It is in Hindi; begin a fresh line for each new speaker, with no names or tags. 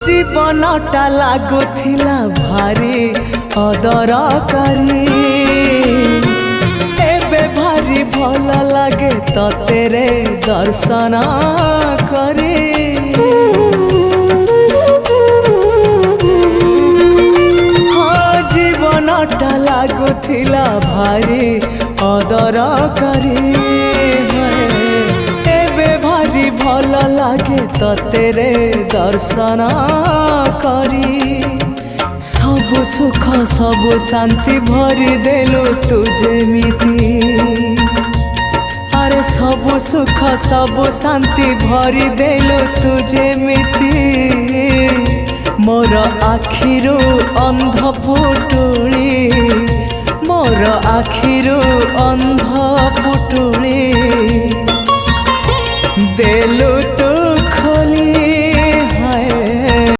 जीवनटा लागुथिला भारी अदरकारी एबे भारी भल लागे तेरे दर्शन करे। हाँ जीवनटा लागुथिला भारी अदरकारी भल लागे तेरे दर्शन करी। सबु सुख सबु शांति भरी देलु तुझे मिति। अरे सबु सुख सबु शांति भरी देलु तुझे मिति। मोर आखिरु अंध पुटुली मोर आखिरु अंध पुटुली देलु